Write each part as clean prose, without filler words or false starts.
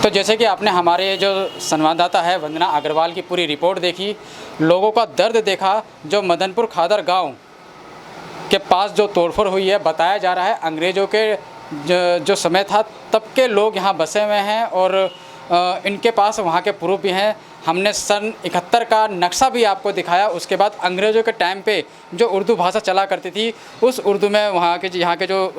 तो जैसे कि आपने हमारे जो संवाददाता है वंदना अग्रवाल की पूरी रिपोर्ट देखी, लोगों का दर्द देखा, जो मदनपुर खादर गांव के पास जो तोड़फोड़ हुई है, बताया जा रहा है अंग्रेज़ों के जो समय था तब के लोग यहाँ बसे हुए हैं और इनके पास वहाँ के प्रूफ भी हैं। हमने सन 71 का नक्शा भी आपको दिखाया। उसके बाद अंग्रेज़ों के टाइम पे जो उर्दू भाषा चला करती थी, उस उर्दू में यहाँ के जो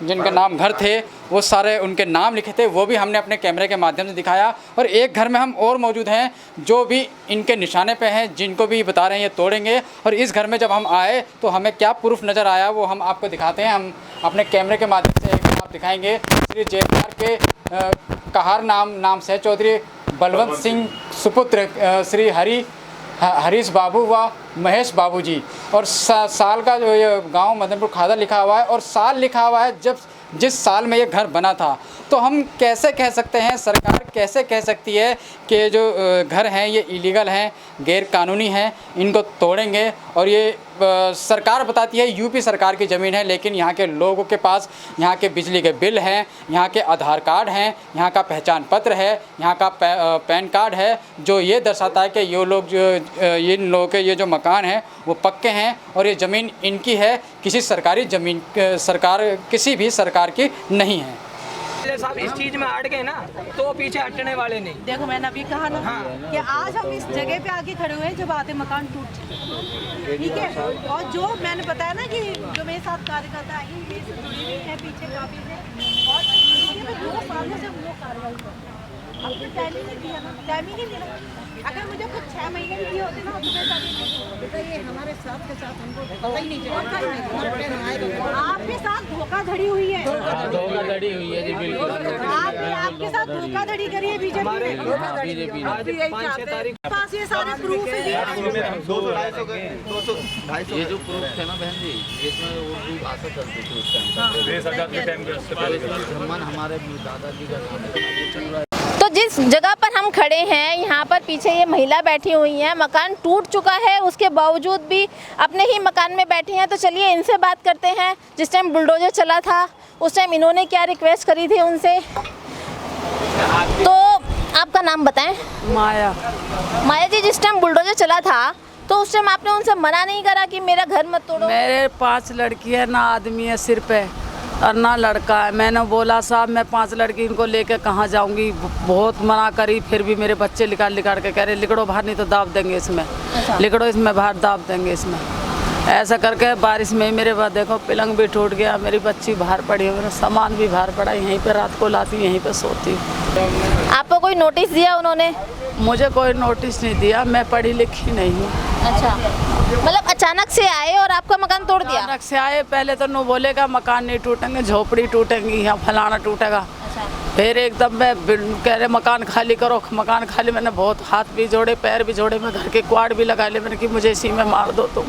जिनके नाम घर थे वो सारे उनके नाम लिखे थे, वो भी हमने अपने कैमरे के माध्यम से दिखाया। और एक घर में हम और मौजूद हैं जो भी इनके निशाने पे हैं, जिनको भी बता रहे हैं ये तोड़ेंगे। और इस घर में जब हम आए तो हमें क्या प्रूफ नज़र आया वो हम आपको दिखाते हैं। हम अपने कैमरे के माध्यम से एक आप दिखाएँगे। श्री जयपार के कहार नाम से चौधरी बलवंत सिंह सुपुत्र श्री हरीश बाबू व महेश बाबू जी, और साल का जो ये गांव मदनपुर खादर लिखा हुआ है और साल लिखा हुआ है जब जिस साल में ये घर बना था। तो हम कैसे कह सकते हैं, सरकार कैसे कह सकती है कि जो घर हैं ये इलीगल हैं, गैर कानूनी हैं, इनको तोड़ेंगे। और ये सरकार बताती है यूपी सरकार की ज़मीन है, लेकिन यहाँ के लोगों के पास यहाँ के बिजली के बिल हैं, यहाँ के आधार कार्ड हैं, यहाँ का पहचान पत्र है, यहाँ का पैन कार्ड है, जो ये दर्शाता है कि ये लोग इन लोगों के ये जो मकान हैं वो पक्के हैं और ये ज़मीन इनकी है, किसी सरकारी ज़मीन किसी भी सरकार की नहीं है। साहब इस चीज में अड़ गए ना तो पीछे हटने वाले नहीं। देखो मैंने अभी कहा ना कि आज हम इस जगह पे आके खड़े हुए जब आते मकान टूट चुके, ठीक है। और जो मैंने बताया ना कि जो मेरे साथ कार्यकर्ता आई मेरे से जुड़ी हुई है पीछे काफी से, और इनके पे 2 सालों से वो कार्रवाई कर रहे हैं। अब तो टाइम ही नहीं दिया ना, टाइम ही नहीं दिया। अगर मुझे कुछ 6 महीने भी दिए होते ना तो ये हमारे साथ के साथ हमको पता ही नहीं चला। आपके साथ धोखाधड़ी हुई है, धोखाधड़ी हुई है जी, बिल्कुल। आपके साथ धोखाधड़ी करी है बीजेपी ने। पास ये सारे प्रूफ है। ये जो प्रूफ थे ना बहन जी, इसमें उर्दू भाषा चलती थी उस टाइम। हमारे दादाजी का नाम है। तो जिस जगह पर हम खड़े हैं यहाँ पर पीछे ये महिला बैठी हुई हैं, मकान टूट चुका है उसके बावजूद भी अपने ही मकान में बैठी हैं। तो चलिए इनसे बात करते हैं। जिस टाइम बुलडोजर चला था उस टाइम इन्होंने क्या रिक्वेस्ट करी थी उनसे, तो आपका नाम बताएं। माया जी, जिस टाइम बुलडोजर चला था तो उस टाइम आपने उनसे मना नहीं करा कि मेरा घर मत तोड़ो? मेरे 5 लड़की है ना, आदमी है सिर पे और ना लड़का है। मैंने बोला साहब मैं 5 लड़की इनको लेके कहाँ जाऊंगी, बहुत मना करी। फिर भी मेरे बच्चे निकाल के कह रहे लिकड़ो बाहर, नहीं तो दाब देंगे इसमें। लिकड़ो इसमें बाहर, दाब देंगे इसमें। ऐसा करके बारिश में मेरे बाद देखो पलंग भी टूट गया, मेरी बच्ची बाहर पड़ी है, मेरा सामान भी बाहर पड़ा। यहीं पे रात को लाती, यहीं पे सोती। आपको कोई नोटिस दिया उन्होंने? मुझे कोई नोटिस नहीं दिया, मैं पढ़ी लिखी नहीं हूँ। अच्छा, मतलब अचानक से आए और आपका मकान तोड़ दिया? अचानक से आए, पहले तो नो बोलेगा मकान नहीं टूटेंगे, झोपड़ी टूटेंगी, यहाँ फलाना टूटेगा। फिर एकदम मैं कह रहे मकान खाली करो, मकान खाली। मैंने बहुत हाथ भी जोड़े, पैर भी जोड़े, मैं घर के क्वाड भी लगा ले। मैंने कि मुझे इसी में मार दो तुम,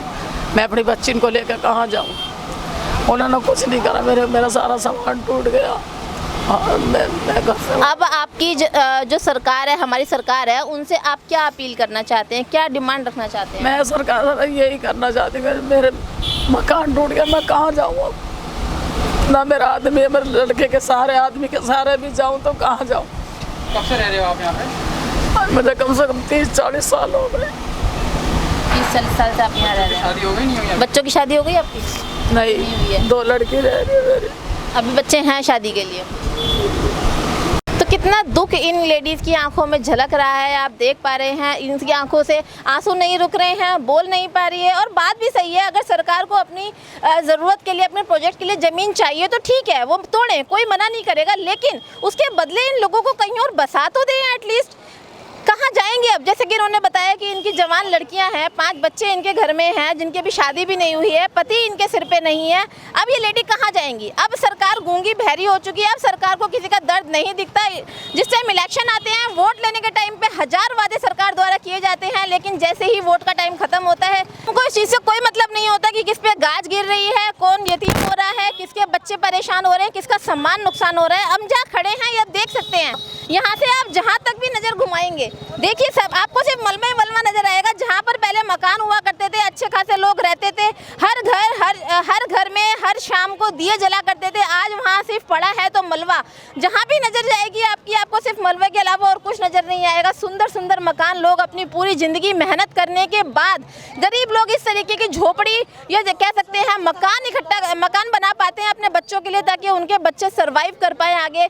मैं अपनी बच्ची को लेकर कहाँ जाऊँ। उन्होंने कुछ नहीं करा, मेरा सारा सामान टूट गया। अब आपकी जो सरकार है, हमारी सरकार है, उनसे आप क्या अपील करना चाहते हैं, क्या डिमांड रखना चाहते हैं? मैं सरकार से यही करना चाहती हूँ, मेरे मकान टूट गया, मैं कहाँ जाऊँ? ना मेरा आदमी है, मेरे लड़के के सारे आदमी के सारे भी जाऊँ तो कहाँ जाऊँ? कब से रह रहे हो आप यहाँ पे? मुझे कम से कम 30-40 साल हो गए। 30 साल से आप यहाँ रह रहे हैं? शादी हो गई नहीं हुई? बच्चों की शादी हो गई आपकी? नहीं हुई है। 2 लड़की रह रही है मेरी। अभी बच्चे हैं शादी के लिए? तो कितना दुख इन लेडीज़ की आंखों में झलक रहा है, आप देख पा रहे हैं। इनकी आंखों से आंसू नहीं रुक रहे हैं, बोल नहीं पा रही है। और बात भी सही है, अगर सरकार को अपनी ज़रूरत के लिए, अपने प्रोजेक्ट के लिए ज़मीन चाहिए तो ठीक है, वो तोड़ें, कोई मना नहीं करेगा। लेकिन उसके बदले इन लोगों को कहीं और बसा तो दें एटलीस्ट। कहाँ जाएंगे अब? जैसे कि इन्होंने बताया कि इनकी जवान लड़कियां हैं, 5 बच्चे इनके घर में हैं, जिनकी भी शादी भी नहीं हुई है, पति इनके सिर पे नहीं है। अब ये लेडी कहाँ जाएंगी? अब सरकार गूंगी बहरी हो चुकी है। अब सरकार को किसी का दर्द नहीं दिखता। जिस टाइम इलेक्शन आते हैं, वोट लेने के टाइम पे 1000 वादे सरकार द्वारा किए जाते हैं, लेकिन जैसे ही वोट का टाइम खत्म होता है उनको इस चीज़ से कोई मतलब नहीं होता कि किस पे गाज गिर रही है, कौन यतीम हो रहा है, किसके बच्चे परेशान हो रहे हैं, किसका सम्मान नुकसान हो रहा है। हम जहाँ खड़े हैं ये देख सकते हैं, यहाँ से आप जहाँ तक भी नज़र घुमाएंगे देखिए सब आपको सिर्फ मलबा ही मलबा नजर आएगा। जहाँ पर पहले मकान हुआ करते थे, अच्छे खासे लोग रहते थे, हर घर में हर शाम को दिए जला करते थे, आज वहाँ सिर्फ पड़ा है तो मलबा। जहाँ भी नजर जाएगी आपको सिर्फ मलबे के अलावा और कुछ नजर नहीं आएगा। सुंदर सुंदर मकान, लोग अपनी पूरी जिंदगी मेहनत करने के बाद गरीब लोग इस तरीके की झोपड़ी या कह सकते हैं मकान बना पाते हैं अपने बच्चों के लिए, ताकि उनके बच्चे सरवाइव कर पाए आगे,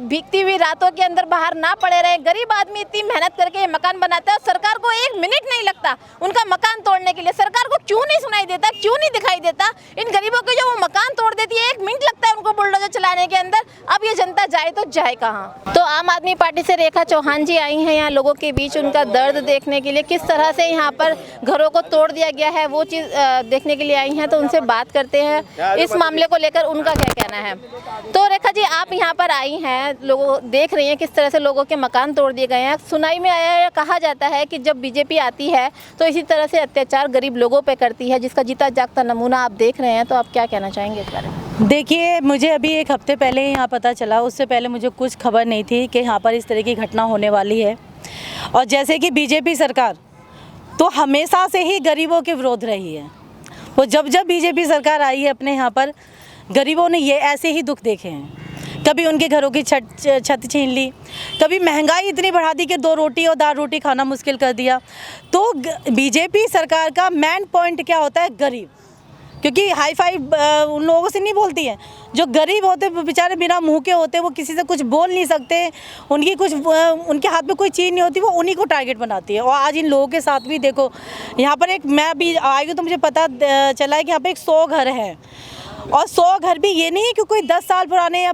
भीगती हुई रातों के अंदर बाहर ना पड़े रहे। गरीब आदमी इतनी मेहनत करके ये मकान बनाता है और सरकार को 1 मिनट नहीं लगता उनका मकान तोड़ने के लिए। सरकार को क्यों नहीं सुनाई देता, क्यों नहीं दिखाई देता इन गरीबों के जो वो मकान तोड़ देती है? 1 मिनट लगता है उनको बुलडोजर चलाने के अंदर। अब ये जनता जाए तो जाए कहाँ? तो आम आदमी पार्टी से रेखा चौहान जी आई हैं यहाँ लोगों के बीच, उनका दर्द देखने के लिए, किस तरह से यहाँ पर घरों को तोड़ दिया गया है वो चीज़ देखने के लिए आई हैं। तो उनसे बात करते हैं इस मामले को लेकर उनका क्या कहना है। तो रेखा जी, आप यहाँ पर आई हैं, लोगों देख रही हैं किस तरह से लोगों के मकान तोड़ दिए गए हैं। सुनाई में आया है, कहा जाता है कि जब बीजेपी आती है तो इसी तरह से अत्याचार गरीब लोगों पे करती है, जिसका जीता जागता नमूना आप देख रहे हैं। तो आप क्या कहना चाहेंगे इस बारे में? देखिए, मुझे अभी 1 हफ्ते पहले यहाँ पता चला, उससे पहले मुझे कुछ खबर नहीं थी कि यहाँ पर इस तरह की घटना होने वाली है। और जैसे कि बीजेपी सरकार तो हमेशा से ही गरीबों के विरोध रही है। वो जब बीजेपी सरकार आई है अपने यहाँ पर, गरीबों ने ये ऐसे ही दुख देखे हैं। कभी उनके घरों की छत छीन ली, कभी महंगाई इतनी बढ़ा दी कि 2 रोटी और दाल रोटी खाना मुश्किल कर दिया। तो बीजेपी सरकार का मेन पॉइंट क्या होता है? गरीब। क्योंकि हाई फाई उन लोगों से नहीं बोलती है। जो गरीब होते बेचारे बिना मुंह के होते, वो किसी से कुछ बोल नहीं सकते, उनके हाथ में कोई चीज़ नहीं होती, वो उन्हीं को टारगेट बनाती है। और आज इन लोगों के साथ भी देखो, यहाँ पर मैं अभी आई हूँ तो मुझे पता चला है कि यहाँ पर 100 घर हैं। और 100 घर भी ये नहीं है कि कोई 10 साल पुराने या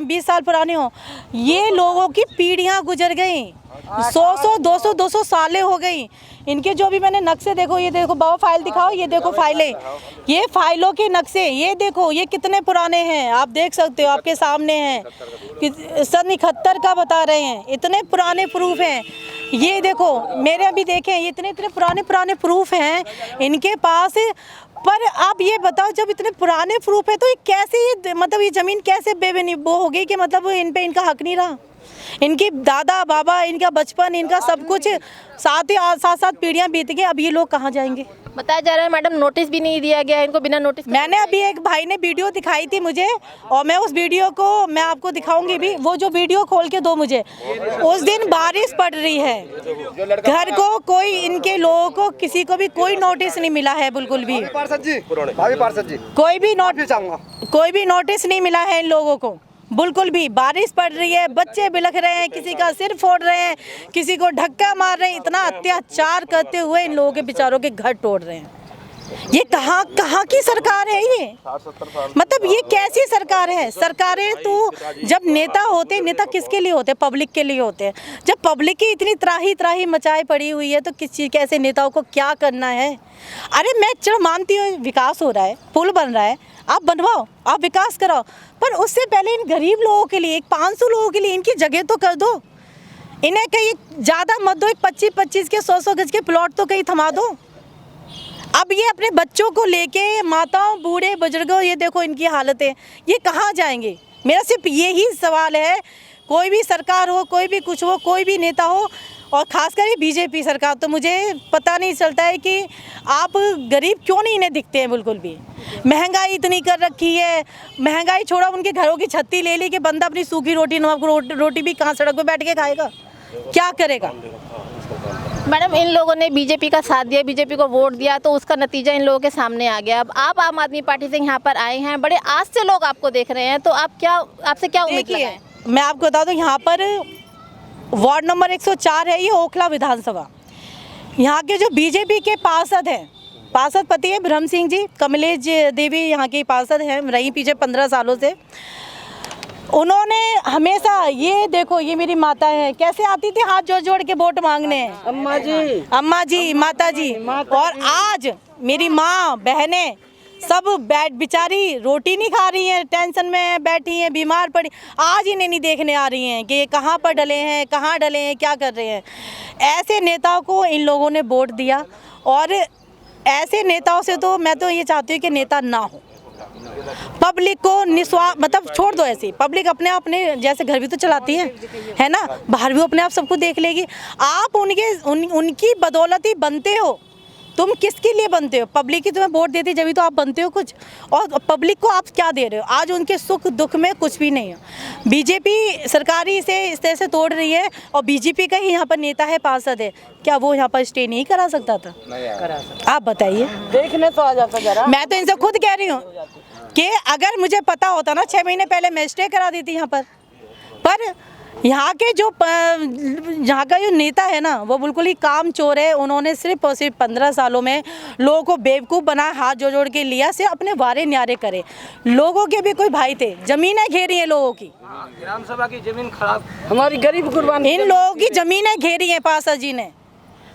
20 साल पुराने हो, ये लोगों की पीढ़ियाँ गुजर गई, 100 200 सालें हो गई। इनके जो भी मैंने नक्शे देखो, ये देखो बाबा फाइल दिखाओ, ये देखो फाइलें, ये फाइलों के नक्शे, ये देखो ये कितने पुराने हैं, आप देख सकते हो, आपके सामने हैं। सन 71 का बता रहे हैं, इतने पुराने प्रूफ हैं। ये देखो मेरे अभी देखें, ये इतने पुराने प्रूफ हैं इनके पास। पर आप ये बताओ, जब इतने पुराने प्रूफ है तो ये कैसे, मतलब ये ज़मीन कैसे वो हो गई कि मतलब इन पे इनका हक नहीं रहा? इनकी दादा बाबा, इनका बचपन, इनका सब कुछ साथ पीढ़ियाँ बीत गई। अब ये लोग कहाँ जाएंगे? बताया जा रहा है मैडम, नोटिस भी नहीं दिया गया इनको, बिना नोटिस। मैंने अभी एक भाई ने वीडियो दिखाई थी मुझे, और मैं उस वीडियो को मैं आपको दिखाऊंगी भी। वो जो वीडियो खोल के दो मुझे, उस दिन बारिश पड़ रही है, घर को कोई, इनके लोगों को किसी को भी कोई नोटिस नहीं मिला है, बिल्कुल भी कोई भी नोटिस नहीं मिला है इन लोगों को, बिल्कुल भी। बारिश पड़ रही है, बच्चे बिलख रहे हैं, किसी का सिर फोड़ रहे हैं, किसी को धक्का मार रहे हैं, इतना अत्याचार करते हुए इन लोगों के बेचारों के घर तोड़ रहे हैं। ये कहाँ की सरकार है ये? मतलब ये कैसी सरकार है? सरकारें तो जब नेता होते, नेता किसके लिए होते? पब्लिक के लिए होते हैं। जब पब्लिक की इतनी त्राही मचाई पड़ी हुई है तो किस चीज़, कैसे नेताओं को क्या करना है? अरे मैं चलो मानती हूँ विकास हो रहा है, पुल बन रहा है, आप बनवाओ, आप विकास कराओ, पर उससे पहले इन गरीब लोगों के लिए, 500 लोगों के लिए इनकी जगह तो कर दो। इन्हें कहीं ज़्यादा मत दो, एक 25-25 के 100 गज के प्लॉट तो कहीं थमा दो। अब ये अपने बच्चों को लेके, माताओं, बूढ़े बुजुर्गों, ये देखो इनकी हालतें, ये कहाँ जाएंगे? मेरा सिर्फ यही सवाल है, कोई भी सरकार हो, कोई भी कुछ हो, कोई भी नेता हो, और ख़ासकर ये बीजेपी सरकार, तो मुझे पता नहीं चलता है कि आप गरीब क्यों नहीं इन्हें दिखते हैं बिल्कुल भी। महंगाई इतनी कर रखी है, महंगाई छोड़ा, उनके घरों की छत्ती ले ली कि बंदा अपनी सूखी रोटी, नमक रोटी भी कहाँ सड़क पर बैठ के खाएगा, क्या करेगा? मैडम, इन लोगों ने बीजेपी का साथ दिया, बीजेपी को वोट दिया, तो उसका नतीजा इन लोगों के सामने आ गया। अब आप आम आदमी पार्टी से यहाँ पर आए हैं, बड़े आस से लोग आपको देख रहे हैं, तो आपसे क्या उम्मीद लगाएं? मैं आपको बता दूँ, यहाँ पर वार्ड नंबर 104 है, ये ओखला विधानसभा। यहाँ के जो बीजेपी के पार्षद हैं, पार्षद पति है ब्रह्म सिंह जी, कमलेश देवी यहाँ की पार्षद हैं, रही पीछे 15 सालों से। उन्होंने हमेशा, ये देखो ये मेरी माता है, कैसे आती थी हाथ जोड़ जोड़ के वोट मांगने, अम्मा जी, माता जी। और आज मेरी माँ, बहनें सब बेचारी रोटी नहीं खा रही हैं, टेंशन में बैठी हैं, बीमार पड़ी, आज इन्हें नहीं देखने आ रही हैं कि ये कहाँ पर डले हैं, कहाँ डले हैं, क्या कर रहे हैं। ऐसे नेताओं को इन लोगों ने वोट दिया, और ऐसे नेताओं से तो मैं तो ये चाहती हूँ कि नेता ना हो। पब्लिक को मतलब छोड़ दो, ऐसी पब्लिक अपने जैसे घर भी तो चलाती है ना, बाहर भी अपने आप सबको देख लेगी। आप उनकी बदौलत ही बनते हो, तुम किसके लिए बनते हो? पब्लिक ही तुम्हें वोट देती जब तो आप बनते हो कुछ, और पब्लिक को आप क्या दे रहे हो? आज उनके सुख दुख में कुछ भी नहीं है। बीजेपी सरकार ही इसे इस तरह से तोड़ रही है, और बीजेपी का ही यहाँ पर नेता है, पार्षद है, क्या वो यहाँ पर स्टे नहीं करा सकता था? करा सकता। आप बताइए, देखने तो आ जाता जरा। मैं तो इनसे खुद कह रही हूँ कि अगर मुझे पता होता ना 6 महीने पहले मैं स्टे करा देती यहाँ पर यहाँ के जो यहाँ का जो नेता है ना वो बिल्कुल ही काम चोर है। उन्होंने सिर्फ और सिर्फ 15 सालों में लोगों को बेवकूफ़ बनाया, हाथ जोड़ के लिया से अपने वारे न्यारे करे। लोगों के भी कोई भाई थे, जमीनें घेरी हैं लोगों की, ग्राम सभा की जमीन खराब, हमारी गरीब कुर्बानी, इन लोगों की जमीनें घेरी हैं पार्षद जी ने।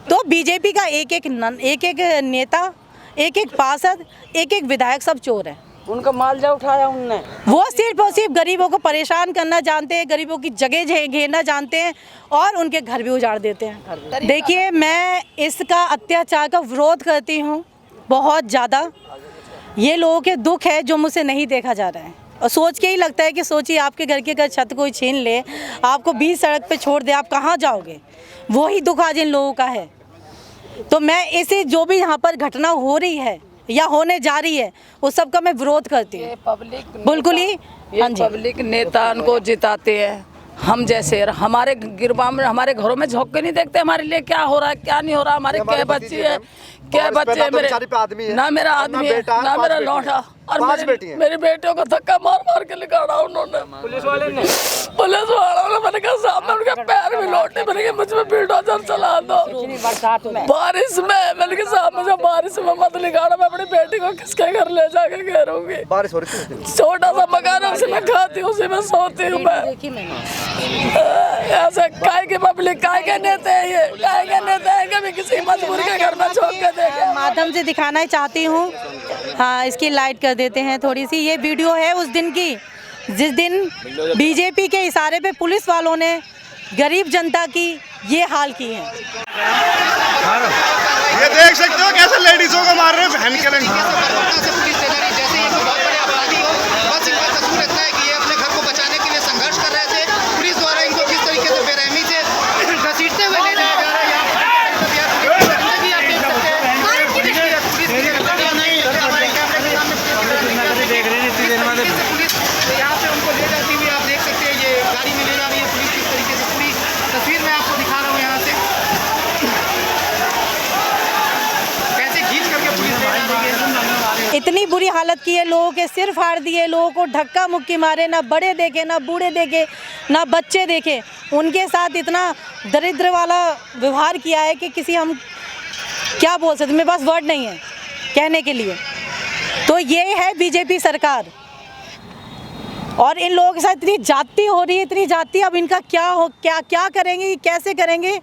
तो बीजेपी का एक एक नेता, एक एक पार्षद, एक एक विधायक सब चोर है। उनका मालजा उठाया उनने। वो सिर्फ और सिर्फ गरीबों को परेशान करना जानते हैं, गरीबों की जगह घेरना जानते हैं और उनके घर भी उजाड़ देते हैं। देखिए, मैं इसका अत्याचार का विरोध करती हूँ बहुत ज़्यादा। ये लोगों के दुख है जो मुझसे नहीं देखा जा रहा है, और सोच के ही लगता है कि सोचिए आपके घर की अगर छत कोई छीन ले, आपको बीच सड़क पे छोड़ दे, आप कहाँ जाओगे? वही दुख आज इन लोगों का है। तो मैं इसे जो भी यहाँ पर घटना हो रही है या होने जा रही है उस सब का मैं विरोध करती हूँ। पब्लिक बिल्कुल ही, हाँ जी, पब्लिक नेता को जिताते हैं हम जैसे। हमारे गिरवा में, हमारे घरों में झोंक के नहीं देखते हमारे लिए क्या हो रहा है क्या नहीं हो रहा। हमारे क्या बच्चे हैं, क्या बच्चे हैं मेरे, ना मेरा आदमी है ना मेरा लौटा, और मेरे बेटियों को धक्का मार मार के निकाला उन्होंने, पुलिस वाले ने। मैंने कहा सामने उनके पैर भी लौटने, मैंने कहा मुझ में बिल्डोजर चला दो बारिश में। मैंने कहा साहब मुझे बारिश में मत निकाला, मैं अपनी बेटी को किसके घर ले जाके घेरूंगी? बारिश हो रही थी, छोटा सा मकान है, उसी में खाती हूँ, उसी में सोती हूँ मैं। ऐसे काय के पब्लिक, काय के नेता है ये, काय के नेता है, कभी किसी मजबूर के घर में छोड़ के देखे। माध्यम से दिखाना चाहती हूँ, हाँ इसकी लाइट कर देते हैं थोड़ी सी। ये वीडियो है उस दिन की जिस दिन बीजेपी के इशारे पे पुलिस वालों ने गरीब जनता की ये हाल की है। ये देख सकते हो कैसे लेडीजों को मार रहे हैं, बहन के लिए। इतनी बुरी हालत की है, लोगों के सिर फाड़ दिए, लोगों को धक्का मुक्की मारे, ना बड़े देखे ना बूढ़े देखे ना बच्चे देखे। उनके साथ इतना दरिद्र वाला व्यवहार किया है कि किसी हम क्या बोल सकते, मेरे पास वर्ड नहीं है कहने के लिए। तो ये है बीजेपी सरकार, और इन लोगों के साथ इतनी जाति हो रही है, इतनी जाति। अब इनका क्या करेंगे, कैसे करेंगे?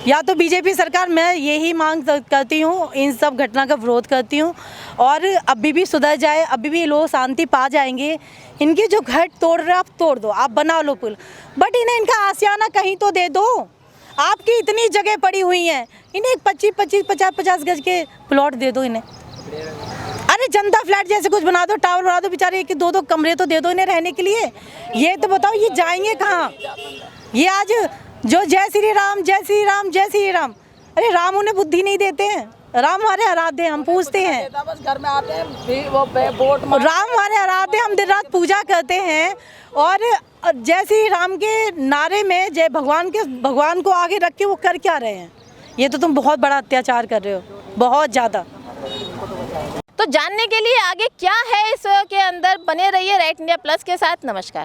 या तो बीजेपी सरकार, मैं यही मांग करती हूँ, इन सब घटना का विरोध करती हूँ, और अभी भी सुधर जाए, अभी भी लोग शांति पा जाएंगे। इनके जो घर तोड़ रहे आप तोड़ दो, आप बना लो पुल, बट इन्हें इनका आशियाना कहीं तो दे दो। आपकी इतनी जगह पड़ी हुई है, इन्हें 25-50 गज के प्लॉट दे दो इन्हें। अरे जनता फ्लैट जैसे कुछ बना दो, टावर बना दो, बेचारे 1-2 कमरे तो दे दो इन्हें रहने के लिए। ये तो बताओ ये जाएंगे कहाँ? ये आज जो जय श्री राम जय श्री राम जय श्री राम, अरे राम उन्हें बुद्धि नहीं देते हैं। राम हमारे आराध्य, हम पूछते हैं, घर में आते हैं वो वोट, राम हमारे आराध्य, हम दिन रात पूजा करते हैं। और जय श्री राम के नारे में जय भगवान को आगे रख के वो कर क्या रहे हैं? ये तो तुम बहुत बड़ा अत्याचार कर रहे हो, बहुत ज़्यादा। तो जानने के लिए आगे क्या है इसके अंदर, बने रहिए राइट इंडिया प्लस के साथ। नमस्कार।